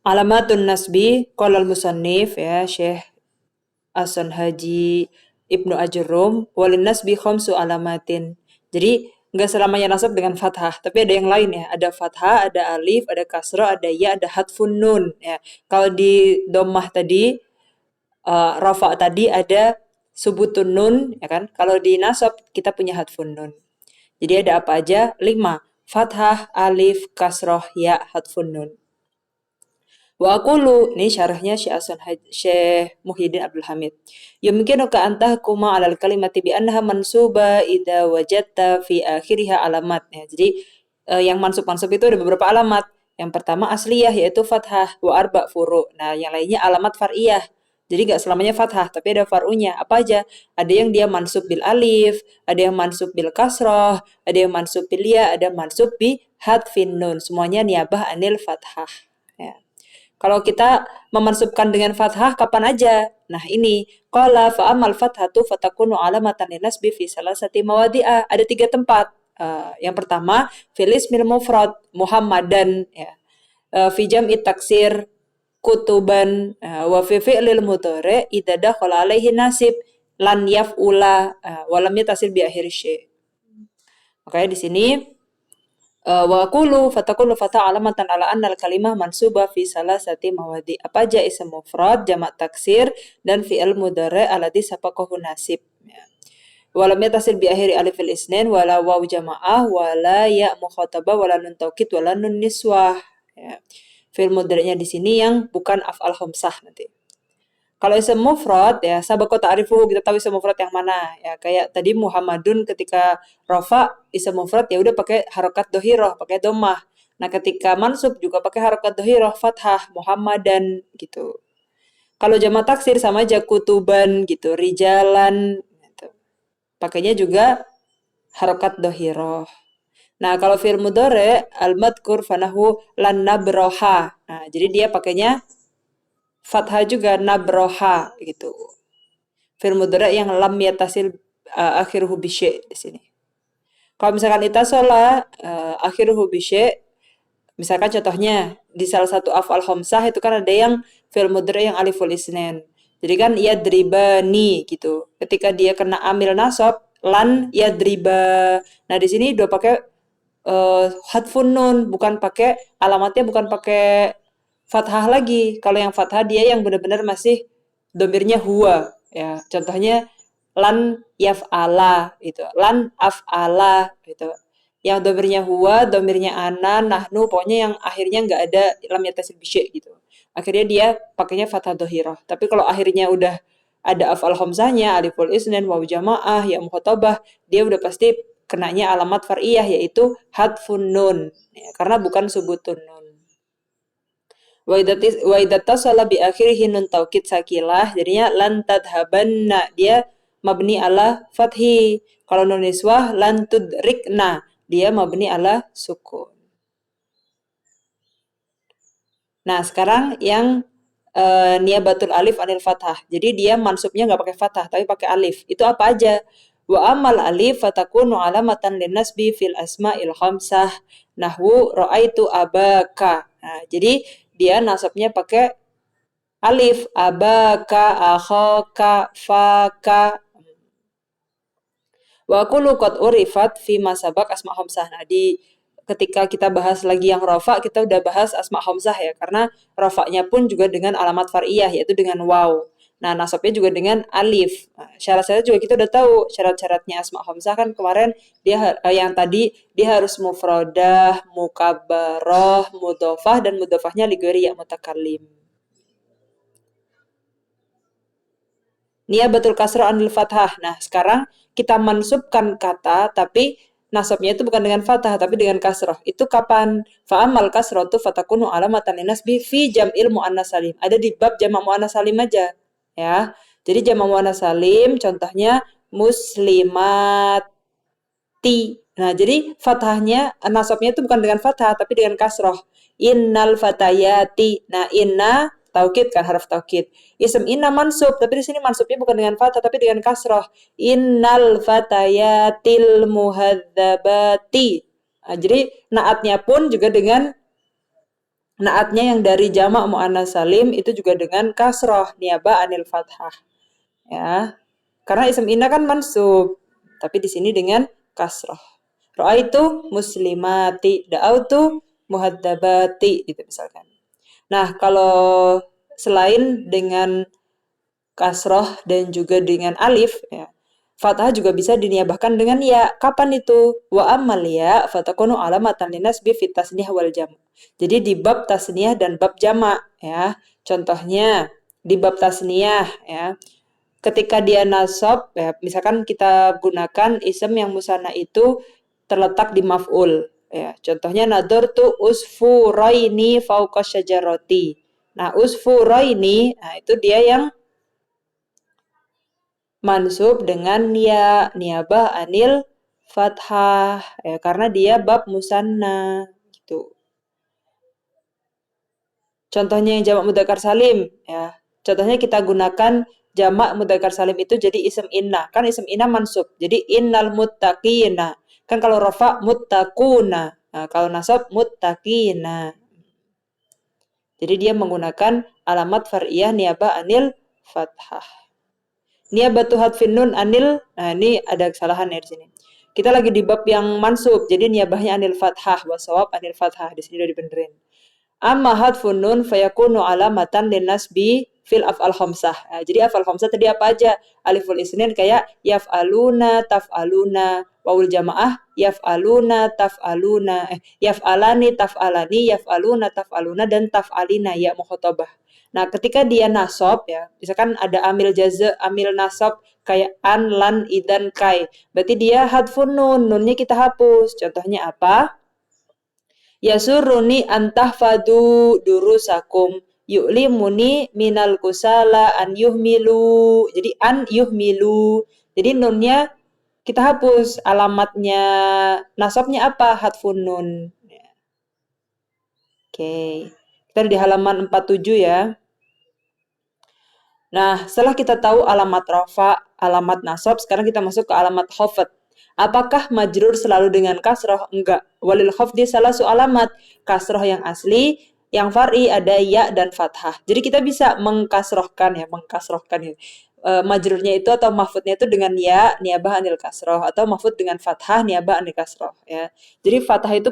Alamatun nasbi qala al-musannif ya Syekh Hasan Haji Ibnu Ajurrum walin nasbi khamsu alamatin. Jadi nggak selamanya nasab dengan fathah, tapi ada yang lain ya. Ada fathah, ada alif, ada kasrah, ada ya, ada hadfun nun ya. Kalau di dhammah tadi, rafa tadi ada subutun nun ya kan. Kalau di nasab kita punya hadfun nun. Jadi ada apa aja? 5. Fathah, alif, kasroh, ya, hadfun nun. Wa aqulu, ini syarahnya Syekh Muhyiddin Abdul Hamid. Yumkinuka an tahkuma 'alal kalimati bi annaha mansuba idza wajadta fi akhiriha alamat. Ya, jadi yang mansub-mansub itu ada beberapa alamat. Yang pertama asliyah yaitu fathah wa arba furu. Nah, yang lainnya alamat far'iyah. Jadi gak selamanya fathah, tapi ada far'unya. Apa aja? Ada yang dia mansub bil alif, ada yang mansub bil kasroh, ada yang mansub bil ya, ada mansub bi hadfin nun. Semuanya niabah anil fathah. Ya. Kalau kita memansubkan dengan fathah kapan aja? Nah, ini qala fa amal fathatu fatakunu alamatan linasbi fi salasati mawadi'a. Ada 3 tempat. Yang pertama, fil ismil mufrad Muhammadan ya. Fi jam'i taksir kutuban wa fi fi'lil mudhari idza dakhala alaihi nasib lan yaf'ula wa lam yatasil bi akhir syai'. Makanya di sini wa qulu fatakunu fata alamatan ala annal kalimah mansuba fi salasati mawadi. Apa aja ism mufrad, jamak taksir dan fi'il mudhari alladhi sabaqahu nasib. Ya. Walam yatasil bi akhiri alifil isnin wala waw jamaah wala ya mukhatabah wala nun taukid wala nun niswah. Ya. Fi'il mudhari'nya di sini yang bukan af'al khamsah nanti. Kalau ism mufrad ya sabaqa ta'rifuhu, kita tahu ism mufrad yang mana ya, kayak tadi Muhammadun ketika rafa ism mufrad ya udah pakai harokat dohiroh, pakai dhammah. Nah, ketika mansub juga pakai harokat dohiroh fathah Muhammadan gitu. Kalau jamak taksir sama aja kutuban gitu, rijalan gitu. Pakainya juga harokat dohiroh. Nah, kalau fi'il mudhari al-madhkur fanahu lan nabroha. Nah, jadi dia pakainya fathah juga nabroha gitu. Fi'il mudhari yang lam yatasil akhiruhu bi syai' di sini. Kalau misalkan itasola akhiruhu bi syai', misalkan contohnya di salah satu af'al khamsah itu kan ada yang fi'il mudhari yang aliful isnin. Jadi kan yadribani gitu. Ketika dia kena amil nasab lan yadriba. Nah, di sini udah pakai hadfun nun, bukan pakai alamatnya bukan pakai fathah lagi. Kalau yang fathah dia yang benar-benar masih domirnya huwa ya. Contohnya lan yaf'ala gitu. Lan af'ala gitu. Yang domirnya huwa, domirnya ana, nahnu, pokoknya yang akhirnya nggak ada lam yatasil bisyai gitu. Akhirnya dia pakainya fathah dohirah. Tapi kalau akhirnya udah ada af'al khamsahnya, aliful isnin, waw jamaah, ya mukhatabah, dia udah pasti kenanya alamat far'iyah yaitu hadfun nun ya, karena bukan subutun nun. Wa idza tasala bi akhirih nun taukid sakilah jadinya lan tadhabanna, dia mabni ala fathi. Kalau nun niswah lan tudrikna, dia mabni ala sukun. Nah, sekarang yang niabatul alif anil fathah. Jadi dia mansubnya nggak pakai fathah tapi pakai alif. Itu apa aja? Wa amal alif fatakunu alamatan linnasbi fil asma'il khamsah nahwu ra'aitu abaka. Nah, jadi dia nasabnya pakai alif, abaka, akhaka, faka. Wa kullu qad urifat fi ma sabaq asma khamsah. Nah, ketika kita bahas lagi yang rafa, kita udah bahas asma khamsah ya, karena rafa'nya pun juga dengan alamat far'iyah yaitu dengan waw. Nah, nasabnya juga dengan alif. Nah, syarat-syarat juga kita udah tahu. Syarat-syaratnya asma khamsah kan kemarin dia yang tadi dia harus mufradah, mukabbarah, mudhofah dan mudhofahnya li ghairi ya mutakallim. Niyabatul kasrah anil fathah. Nah, sekarang kita mansubkan kata tapi nasabnya itu bukan dengan fathah tapi dengan kasrah. Itu kapan? Fa'amal kasrah itu fatakunu alamatan linasbi fi jam'il muannas salim. Ada di bab jamak muannas salim aja, ya. Jadi jamak muannas salim contohnya muslimati. Nah, jadi fathahnya nasabnya itu bukan dengan fathah tapi dengan kasrah. Innal fatayati. Nah, inna taukid kan, harf taukid. Ism inna mansub, tapi di sini mansubnya bukan dengan fathah tapi dengan kasrah. Innal fatayatil muhadzabati. Nah, jadi naatnya pun juga dengan Naatnya yang dari jamak muannas salim itu juga dengan kasroh niabah anil fathah. Ya. Karena isim inna kan mansub, tapi di sini dengan kasroh. Ra'aitu muslimati, da'autu muhaddabati gitu misalkan. Nah, kalau selain dengan kasroh dan juga dengan alif ya, fathah juga bisa diniabahkan dengan ya. Kapan itu? Wa ammal ya fatakunu alamatan linasbi fit tasniyah wal jam'. Jadi di bab tasniyah dan bab jamak ya. Contohnya di bab tasniyah ya. Ketika dia nasab ya, misalkan kita gunakan isem yang musanna itu terletak di maf'ul ya. Contohnya nadartu usfuraini fauqa syajarati. Nah, usfuraini nah itu dia yang mansub dengan ya niabah anil fathah ya, karena dia bab musanna gitu. Contohnya yang jamak mudzakkar salim ya. Contohnya kita gunakan jamak mudzakkar salim itu jadi isim inna. Kan isim inna mansub. Jadi innal muttaqina. Kan kalau rafa muttaquna. Nah, kalau nasab muttaqina. Jadi dia menggunakan alamat far'iyah niabah anil fathah. Niabatu hadfin nun anil, nah ini ada kesalahan ya di sini. Kita lagi di bab yang mansub, jadi niabahnya anil fathah, wasawab anil fathah. Di sini udah dibenerin. Amma hadfun nun fayakunu alamatan linasbi fil af'al khamsah. Nah, jadi af'al khamsah tadi apa aja? Aliful isnin kayak yaf'aluna, taf'aluna, wawul jamaah yaf'aluna, taf'aluna, yaf'alani, taf'alani, yaf'aluna, taf'aluna dan taf'alina ya mukhatabah. Nah, ketika dia nasab ya, misalkan ada amil jaza, amil nasab kayak an, lan, idan, kai. Berarti dia hadfun nun, nunnya kita hapus. Contohnya apa? Yasuruni antahfadu durusakum yu'limuni minal kusala an yuhmilu. Jadi an yuhmilu. Jadi nunnya kita hapus. Alamatnya nasabnya apa? Hadfun nun. Oke. Kita di halaman 47 ya. Nah, setelah kita tahu alamat rafa, alamat nasab, sekarang kita masuk ke alamat khafat. Apakah majrur selalu dengan kasroh? Enggak. Walil khafdi salah su alamat. Kasroh yang asli, yang far'i ada ya dan fathah. Jadi kita bisa mengkasrohkan ya. Majrurnya itu atau mahfudnya itu dengan ya, niabah anil kasroh. Atau mahfud dengan fathah, niabah anil kasroh. Ya. Jadi fathah itu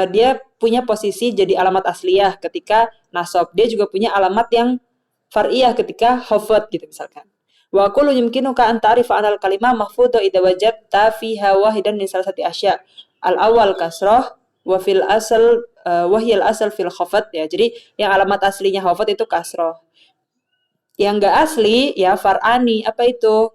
dia punya posisi jadi alamat asliyah ketika nasab. Dia juga punya alamat yang far'iyah ketika khafat gitu misalkan. Wa kullu yumkinuka an ta'rifa anal kalimah mahfudha idza wajadta fiha wahidan min salasati asya. Al awal kasrah wa fil asal wa hiyal asal fil khafat ya. Jadi yang alamat aslinya khafat itu kasrah. Yang enggak asli ya far'ani apa itu?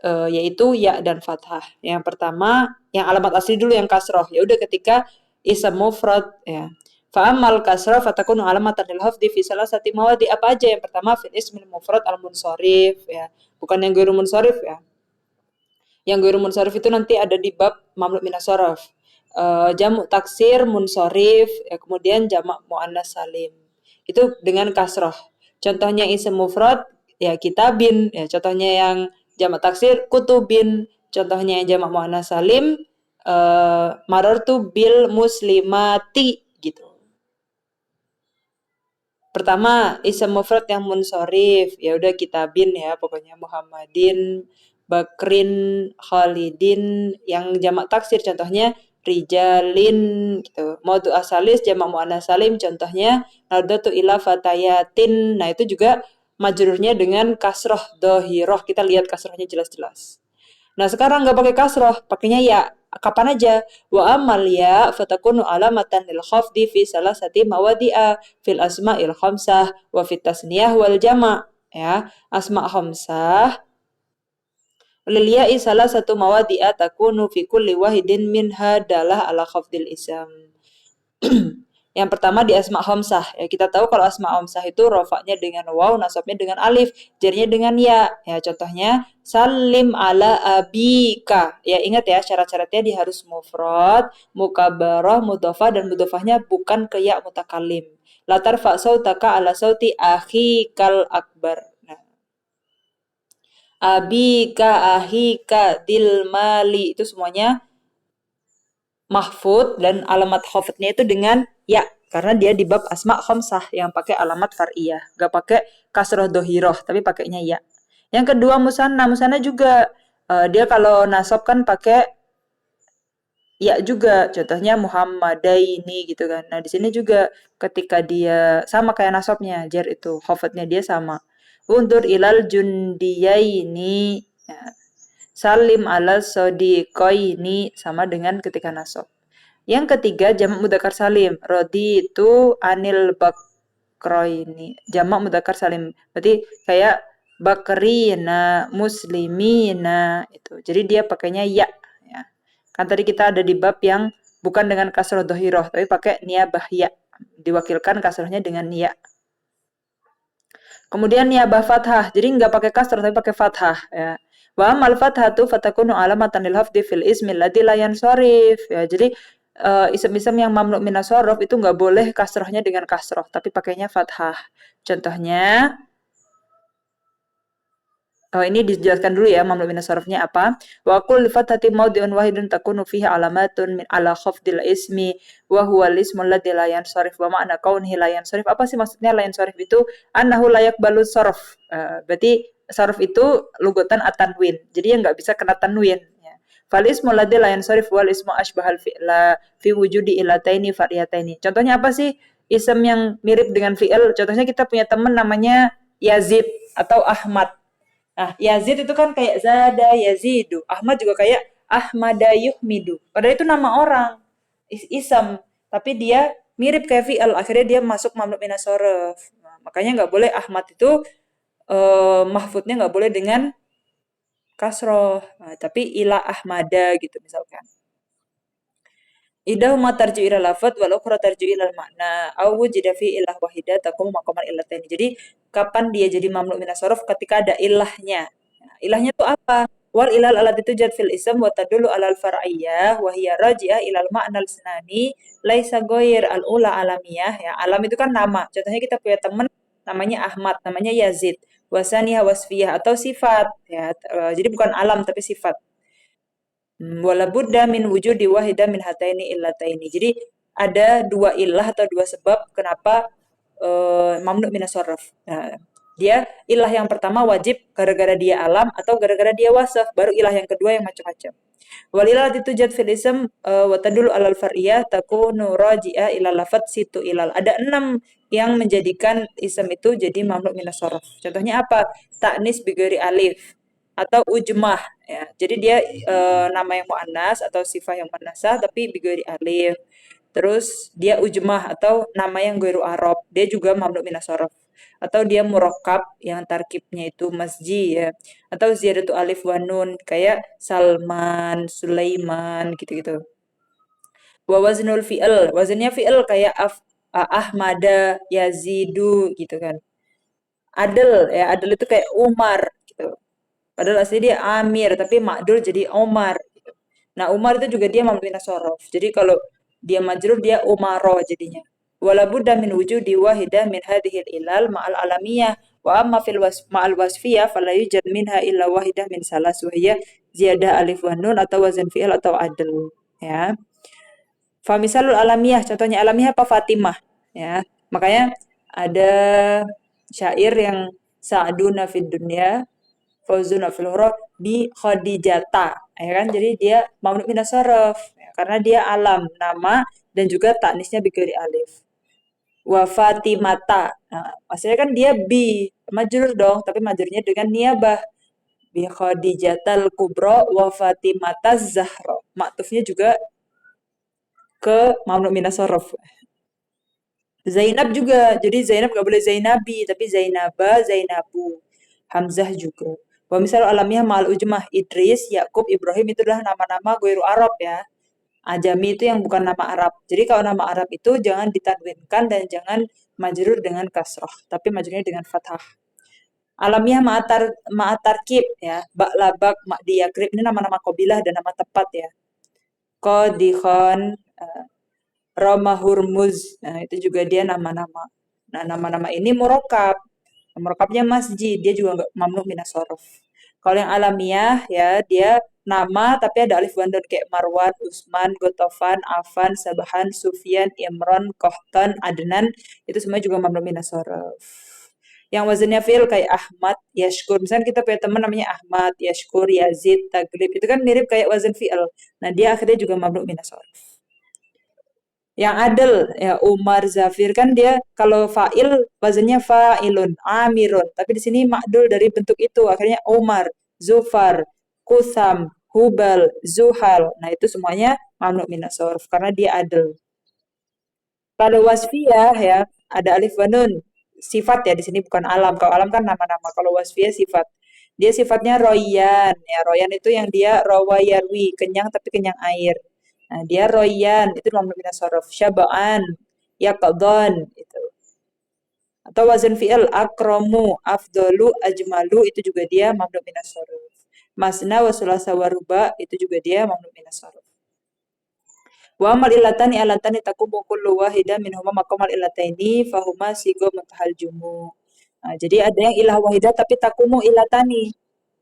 Yaitu ya dan fathah. Yang pertama yang alamat asli dulu yang kasrah. Ya udah ketika ism mufrad ya. Fa'amal kasrah fatakunu alamatan lil hafdi fi salasati mawadi. Apa aja? Yang pertama fil ismil mufrad al munsharif ya. Bukan yang ghairu munsharif ya. Yang ghairu munsharif itu nanti ada di bab mamluk minas saraf. Jamu taksir munsharif ya, kemudian jamak muannas salim. Itu dengan kasrah. Contohnya ism mufrad ya kitabin ya. Contohnya yang jamak taksir kutubin. Contohnya yang jamak muannas salim marartu bil muslimati gitu. Pertama, ism mufrad yang munsharif. Ya udah kitabin ya, pokoknya Muhammadin, Bakrin, Khalidin, yang jamak taksir contohnya rijalin gitu. Maudu asalis jamak muannas salim contohnya nadatu ila fatayatin. Nah, itu juga majrurnya dengan kasroh dohiroh. Kita lihat kasrohnya jelas-jelas. Nah, sekarang nggak pakai kasroh, pakainya ya. Kapan aja? Wa amal ya fatakunu alamatan lil khafdi fi salasati mawadi'a fil asma'il khamsah wa fit tasniyah wal jama'. Ya, asma' khamsah lil ya'i salah satu mawadi'a takunu fi kulli wahidin minha dalah ala khafdil isam. Yang pertama di asma khamsah. Ya, kita tahu kalau asma khamsah itu rofaknya dengan waw, nasabnya dengan alif, jarnya dengan ya. Ya, contohnya salim ala abika. Ya, ingat ya syarat-syaratnya dia harus mufrad, mukabarah, mudhofah dan mudhofahnya bukan ke ya mutakalim. La tarfa sautaka ala sauti akhikal akbar. Nah, abika, ahika, dilmali itu semuanya mahfud dan alamat khafdnya itu dengan ya, karena dia di bab asma khamsah yang pakai alamat far'iyah, gak pakai kasroh dohiroh, tapi pakainya ya. Yang kedua musanna juga dia kalau nasab kan pakai ya juga, contohnya Muhammadaini gitu kan. Nah, di sini juga ketika dia sama kayak nasabnya, jar itu, khafadnya dia sama. Undur ilal jundiyaini, ya. Salim ala sodiqoini sama dengan ketika nasab. Yang ketiga jamak mudzakkar salim. Rodi itu anil bakroini. Jamak mudzakkar salim. Berarti kayak bakrina, muslimina itu. Jadi dia pakainya ya. Ya. Kan tadi kita ada di bab yang bukan dengan kasroh dohiroh, tapi pakai niabah ya. Diwakilkan kasrohnya dengan ya. Kemudian niabah fathah. Jadi nggak pakai kasroh tapi pakai fathah ya. Wa amal fathatu fatakunu alamatan lil hafdi fil ismi alladzi la yansharif ya. Jadi isem-isem yang mamnu minas sorof itu nggak boleh kasrohnya dengan kasroh, tapi pakainya fathah. Contohnya, ini dijelaskan dulu ya mamnu minas sorofnya apa. Wa qul fathati mawdi'un wahidun takunu fihi alamatun min ala khafdil ismi wa huwa al-ismu alladzi la yansharif wa ma'na kaunihi la yansharif. Apa sih maksudnya la yansharif itu? Annahu la yaqbalu sorof. Berarti sorof itu lugatan at-tanwin. Jadi yang nggak bisa kena tanwin. Fal ismu ladzi la yansharif wal ismu asbahal fi'la fi wujudi ilataini fariyataini. Contohnya apa sih? Isem yang mirip dengan fi'il. Contohnya kita punya teman namanya Yazid atau Ahmad. Nah, Yazid itu kan kayak Zada Yazidu. Ahmad juga kayak Ahmada Yuhmidu. Padahal itu nama orang. Isam. Tapi dia mirip kayak fi'il. Akhirnya dia masuk mamnu minas sorof. Nah, makanya nggak boleh Ahmad itu mahfudnya nggak boleh dengan kasroh. Nah, tapi ila Ahmada gitu misalkan. Idahuma tarju ila lafad wal ukhra tarju ila makna au wujida fi ilah wahidah takum maqaman illataini. Jadi kapan dia jadi mamnu minas sorof ketika ada ilahnya. Nah, ilahnya tuh apa? Wal ilal alat itu jad fil ism wa tadulu alal far'iyah wa hiya raji'ah ilal ma'na al-sanani laisa goyir al-ula alamiyah. Ya, alam itu kan nama. Contohnya kita punya teman namanya Ahmad, namanya Yazid. Wasaniha wasfiyah atau sifat. Ya, jadi bukan alam tapi sifat. Wala budda min wujudi wahida min hataini illataini. Jadi ada dua ilah atau dua sebab kenapa mamnu minas sharaf. Nah, dia ilah yang pertama wajib gara-gara dia alam atau gara-gara dia wasaf, baru ilah yang kedua yang macam-macam. Wal ilah ditujad fil ism wa tadullu alal far'iyah takunu raji'ah ila lafat situ ilal. Ada 6 yang menjadikan ism itu jadi mamnu minas sharaf. Contohnya apa? Ta'nis bighairi alif atau ujmah ya. Jadi dia nama yang muannas atau sifat yang muannasah tapi bighairi alif. Terus dia ujmah atau nama yang ghairu arab, dia juga mamnu minas sharaf. Atau dia murakkab yang tarkibnya itu masji ya. Atau ziyadatu alif wa nun kayak Salman, Sulaiman gitu-gitu. Wa waznul fi'il, waznnya fi'il kayak Ahmada, Yazidu gitu kan. Adel ya, adel itu kayak Umar gitu. Padahal asli dia Amir, tapi Makdul jadi Omar. Gitu. Nah, Umar itu juga dia mamlina sorof. Jadi kalau dia majrur, dia Umaro jadinya. Wala budda min wujudi wahidah min hadhil ilal ma'al alamiyah. Wa amma fil ma'al wasfiyah fala yujad minha illa wahidah min salas wahiyah ziyadah alif wa nun atau wazan fi'il atau adl. Ya. Famisalul alamiah, contohnya alamiah apa Fatimah. Ya. Makanya ada syair yang sa'duna fid dunya fauzun fil bi Khadijata ya kan, jadi dia mamnu minas sharaf ya, karena dia alam nama dan juga taknisnya bi ghairi alif. Wa Fatimata, nah, maksudnya kan dia bi majrur dong tapi majrurnya dengan niabah bi Khadijatal kubra wa Fatimataz Zahra, maktufnya juga ke mamnu minas sharaf. Zainab juga, jadi Zainab gak boleh Zainabi, tapi Zainaba, Zainabu. Hamzah juga. Wa misal alamiah ma'al ujmah Idris, Yakub, Ibrahim itu adalah nama-nama Ghairu Arab ya. Ajami itu yang bukan nama Arab. Jadi kalau nama Arab itu jangan ditanwinkan dan jangan majrur dengan kasroh, tapi majrurnya dengan fathah. Alamiah ma'atarkib ya. Bak labak, mak diakrib ini nama-nama kabilah dan nama tempat ya. Qadikhan, Roma Hurmuz. Nah, itu juga dia nama-nama. Nah, nama-nama ini murokab. Murokabnya masjid, dia juga nggak mamnu minas sorof. Kalau yang alamiah ya, dia nama tapi ada alif bandun kayak Marwan, Usman, Gotofan, Afan, Sabahan, Sufyan, Imron, Kohton, Adnan itu semua juga mamnu minas shorof. Yang wazannya fi'il kayak Ahmad, Yashkur. Misalnya kita punya teman namanya Ahmad, Yashkur, Yazid, Taglib. Itu kan mirip kayak wazan fi'il. Nah, dia akhirnya juga mamnu minas shorof. Yang adil ya Umar Zafir kan dia kalau fa'il wazannya fa'ilun, amirun. Tapi di sini makdul dari bentuk itu akhirnya Umar, Zufar, Kusam, Hubal, Zuhal. Nah, itu semuanya mamnu minas shorof karena dia adil. Kalau wasfiyah ya ada alif wa nun. Sifat ya di sini bukan alam. Kalau alam kan nama-nama. Kalau wasfiyah sifat. Dia sifatnya royan. Ya, royan itu yang dia rawayarwi, kenyang tapi kenyang air. Nah, dia royan itu mamnu minas shorof. Syaba'an, yaqdhan itu. Atau wazan fi'il akromu, afdolu, ajmalu itu juga dia mamnu minas shorof. Masna wa sulasa wa ruba itu juga dia mamnu minas shorof. Wa amal illatani alatani takumu kullu wahida minhuma maqamal illataini fahuma sigo muntahal jumu. Nah, jadi ada yang ilah wahidah tapi takumu illatani.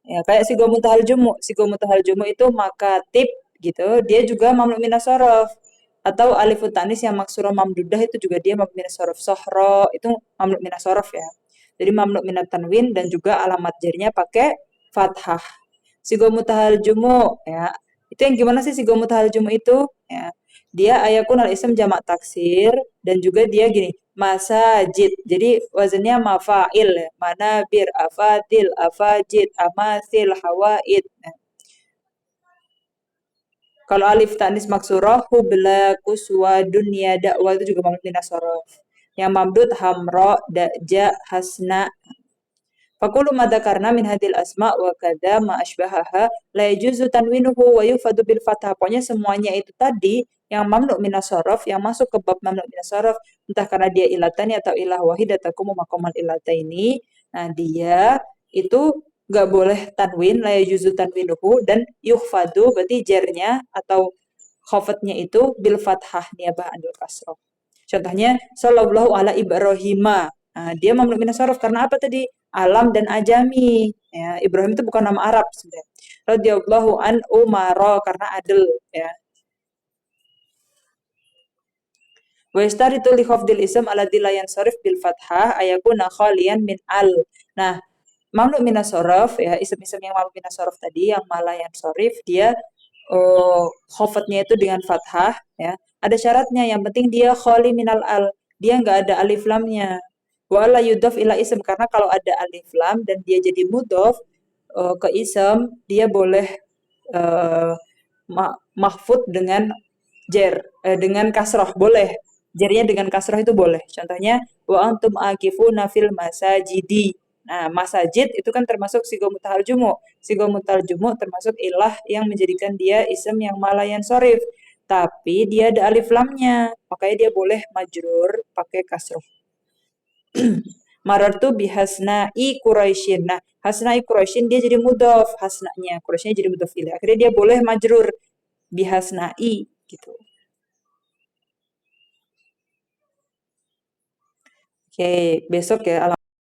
Ya, kayak sigo muntahal jumu. Sigo muntahal jumu itu makatib gitu. Dia juga mamnu minas shorof. Atau alif tanis yang maksuro mamdudah itu juga dia mamnu minas shorof. Sohro itu mamnu minas shorof ya. Jadi mamnu minat tanwin dan juga alamat jarinya pakai fathah. Sigo mutahal jumu ya. Itu yang gimana sih sigo mutahal jumu itu? Ya. Dia ayakun al ism jamak taksir dan juga dia gini, masajid. Jadi wazannya mafail ya. Manabir, afadil, afajid, amasil, hawaid. Nah, kalau alif tanis maksuroh, hubla, kuswa, dunia, dakwah itu juga mamdud minas shorof. Yang mamdud hamro, daja, hasna, Fakulu madzakarna min hadil asma wa kada ma asbahaha la yajuzu tanwinuhu wa yufadu bil fathah. Pokoknya semuanya itu tadi yang mamnu minas shorof, yang masuk ke bab mamnu minas shorof, entah karena dia ilatani atau ilah wahid atakumu maqamal ilataini. Nah, dia itu nggak boleh tanwin, la yajuzu tanwinuhu dan yuhfadu berarti jernya atau khofatnya itu bil fathah niabah anil kasroh. Contohnya, sallallahu ala Ibrahimah. Nah, dia mamnu minas shorof karena apa tadi? Alam dan ajami. Ya, Ibrahim itu bukan nama Arab sebenarnya. Radhiyallahu an Umaro karena adil ya. Wa yastaritu li khafdil ism alladzi la yansarif bil fathah ayakuna khalian min al. Nah, mamnu minas shorof ya, ism-ism yang mamnu minas shorof tadi yang malah yang sorif dia khofatnya itu dengan fathah ya. Ada syaratnya yang penting dia khali minal al. Dia nggak ada alif lamnya. Wala yudhof ila ism karena kalau ada alif lam dan dia jadi mudhof ke ism dia boleh uh, mahfud dengan dengan kasroh boleh. Jarinya dengan kasroh itu boleh. Contohnya wa antum akifuna fil masajidi. Nah, masajid itu kan termasuk sigo mutahal jumu. Sigo mutahal jumu termasuk ilah yang menjadikan dia ism yang malayan sorif. Tapi dia ada alif lamnya. Makanya dia boleh majrur pakai kasroh. Marartu bihasna'i Quraisyin. Nah, hasna'i Quraisyin dia jadi mudhof, hasna'nya. Quraisynya jadi mudhof ilaih. Akhirnya dia boleh majrur bihasna'i gitu. Oke, besok ya